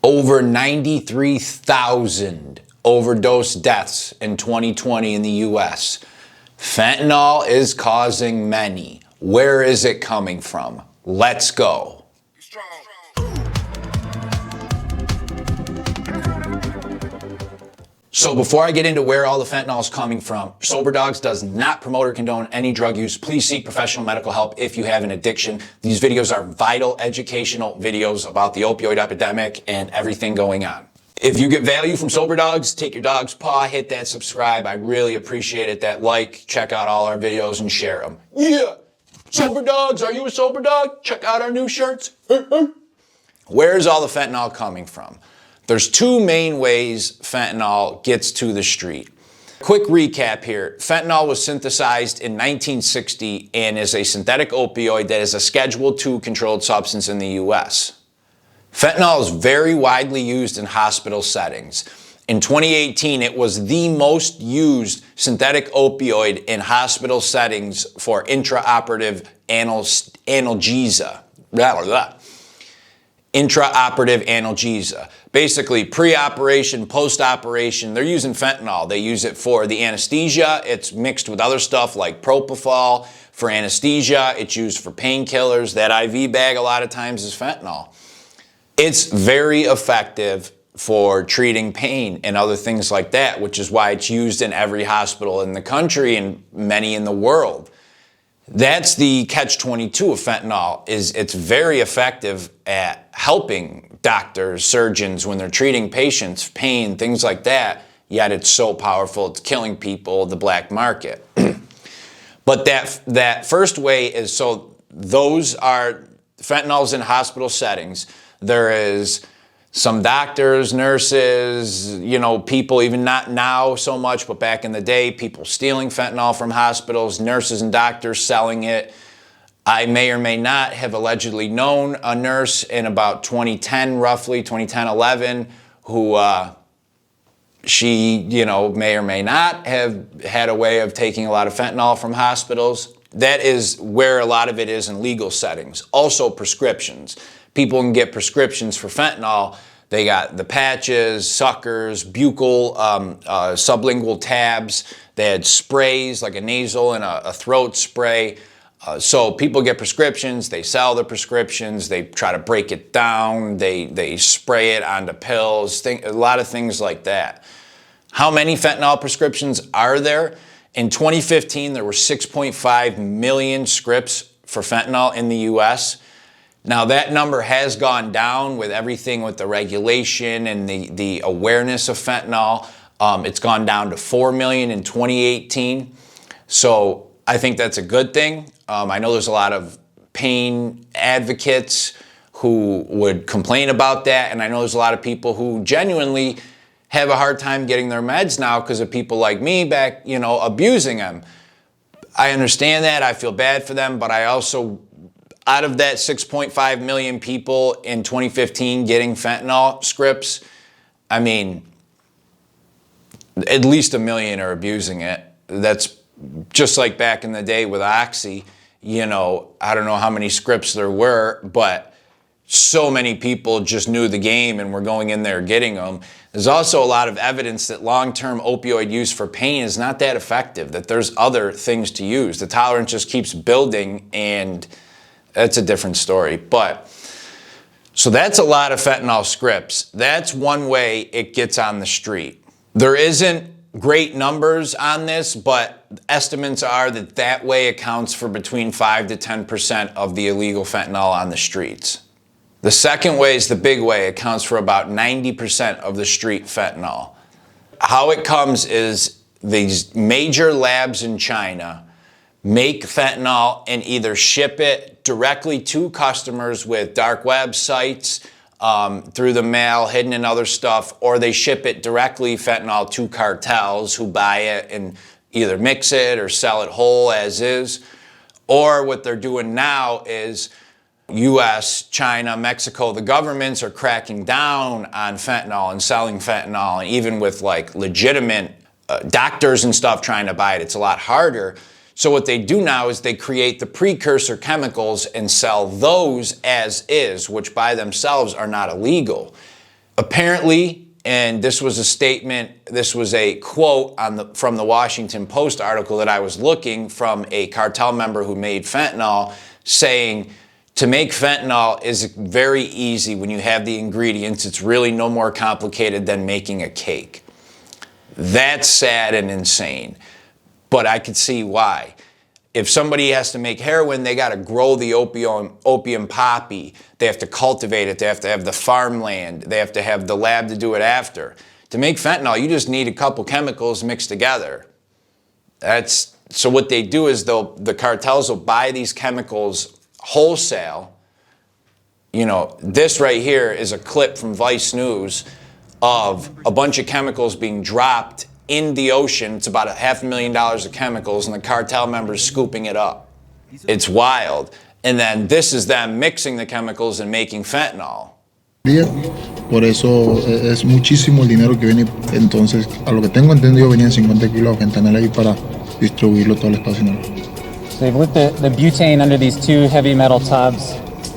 Over 93,000 overdose deaths in 2020 in the US. Fentanyl is causing many. Where is it coming from? Let's go. So before I get into where all the fentanyl is coming from, Soberdogs does not promote or condone any drug use. Please seek professional medical help if you have an addiction. These videos are vital educational videos about the opioid epidemic and everything going on. If you get value from Soberdogs, take your dog's paw, hit that subscribe. I really appreciate it. That like, check out all our videos and share them. Yeah! Soberdogs, are you a Soberdog? Check out our new shirts. Where's all the fentanyl coming from? There's two main ways fentanyl gets to the street. Quick recap here. Fentanyl was synthesized in 1960 and is a synthetic opioid that is a Schedule II controlled substance in the US. Fentanyl is very widely used in hospital settings. In 2018, it was the most used synthetic opioid in hospital settings for intraoperative analgesia. Intraoperative analgesia. Basically, pre-operation, post-operation, they're using fentanyl. They use it for the anesthesia. It's mixed with other stuff like propofol for anesthesia. It's used for painkillers. That IV bag a lot of times is fentanyl. It's very effective for treating pain and other things like that, which is why it's used in every hospital in the country and many in the world. That's the catch-22 of fentanyl, is it's very effective at helping doctors, surgeons, when they're treating patients, pain, things like that, yet it's so powerful, it's killing people, the black market. But that first way is, so those are fentanyls in hospital settings. There is some doctors, nurses, people, even not now so much, but back in the day, people stealing fentanyl from hospitals, nurses and doctors selling it. I may or may not have allegedly known a nurse in about 2010, roughly, 2010-11, who she, may or may not have had a way of taking a lot of fentanyl from hospitals. That is where a lot of it is in legal settings. Also prescriptions. People can get prescriptions for fentanyl. They got the patches, suckers, buccal, sublingual tabs. They had sprays, like a nasal and a throat spray. So people get prescriptions, they sell the prescriptions, they try to break it down, they spray it onto pills, a lot of things like that. How many fentanyl prescriptions are there? In 2015, there were 6.5 million scripts for fentanyl in the US. Now that number has gone down with everything with the regulation and the awareness of fentanyl. It's gone down to 4 million in 2018. So I think that's a good thing. I know there's a lot of pain advocates who would complain about that. And I know there's a lot of people who genuinely have a hard time getting their meds now because of people like me back, abusing them. I understand that. I feel bad for them, but I also, out of that 6.5 million people in 2015 getting fentanyl scripts, I mean, at least 1 million are abusing it. That's just like back in the day with Oxy. I don't know how many scripts there were, but so many people just knew the game and were going in there getting them. There's also a lot of evidence that long-term opioid use for pain is not that effective, that there's other things to use. The tolerance just keeps building, and that's a different story. But so that's a lot of fentanyl scripts. That's one way it gets on the street. There isn't great numbers on this, but estimates are that way accounts for between 5 to 10% of the illegal fentanyl on the streets. The second way is the big way. It accounts for about 90% of the street fentanyl. How it comes is these major labs in China make fentanyl and either ship it directly to customers with dark web sites, through the mail, hidden in other stuff, or they ship it directly, fentanyl, to cartels who buy it and either mix it or sell it whole as is. Or what they're doing now is US, China, Mexico, the governments are cracking down on fentanyl and selling fentanyl, and even with like legitimate doctors and stuff trying to buy it, it's a lot harder. So what they do now is they create the precursor chemicals and sell those as is, which by themselves are not illegal. Apparently, and this was a statement, this was a quote from the Washington Post article that I was looking from a cartel member who made fentanyl, saying to make fentanyl is very easy when you have the ingredients. It's really no more complicated than making a cake. That's sad and insane, but I could see why. If somebody has to make heroin, they got to grow the opium poppy. They have to cultivate it. They have to have the farmland. They have to have the lab to do it after. To make fentanyl, you just need a couple chemicals mixed together. So what they do is the cartels will buy these chemicals wholesale. You know, this right here is a clip from Vice News of a bunch of chemicals being dropped in the ocean. It's about $500,000 of chemicals, and the cartel members scooping it up. It's wild. And then this is them mixing the chemicals and making fentanyl. Por eso es muchísimo el dinero que viene. Entonces, a lo que tengo entendido, venían 50 kilos de fentanil ahí para distribuirlo todo el espacio nacional. So they've lit the butane under these two heavy metal tubs,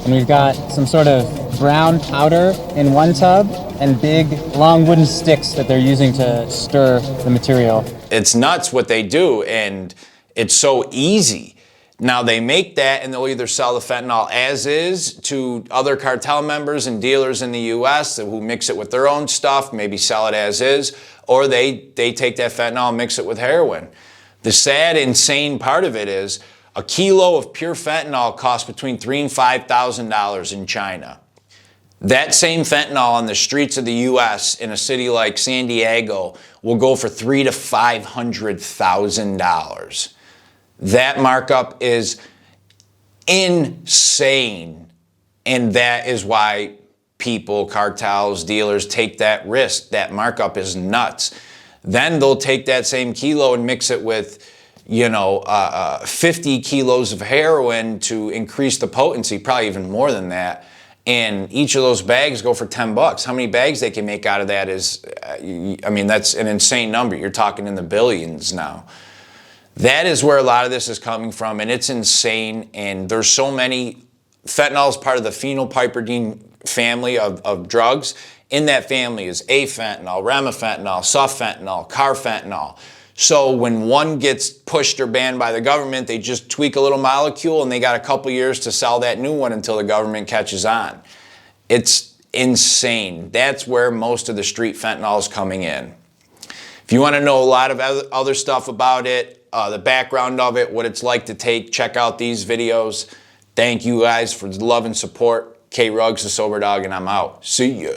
and we've got some sort of brown powder in one tub and big long wooden sticks that they're using to stir the material. It's nuts what they do, and it's so easy. Now they make that and they'll either sell the fentanyl as is to other cartel members and dealers in the US who mix it with their own stuff, maybe sell it as is, or they take that fentanyl and mix it with heroin. The sad, insane part of it is a kilo of pure fentanyl costs between $3,000 and $5,000 in China. That same fentanyl on the streets of the US in a city like San Diego will go for $300,000 to $500,000. That markup is insane. And that is why people, cartels, dealers take that risk. That markup is nuts. Then they'll take that same kilo and mix it with 50 kilos of heroin to increase the potency, probably even more than that. And each of those bags go for $10. How many bags they can make out of that is, that's an insane number. You're talking in the billions now. That is where a lot of this is coming from, and it's insane. And there's so many. Fentanyl is part of the phenylpiperidine family of drugs. In that family is afentanyl, remifentanil, sufentanil, carfentanil. So when one gets pushed or banned by the government, they just tweak a little molecule and they got a couple years to sell that new one until the government catches on. It's insane. That's where most of the street fentanyl is coming in. If you want to know a lot of other stuff about it, the background of it, what it's like to take, check out these videos. Thank you guys for the love and support. K Ruggs, the Soberdog, and I'm out. See ya.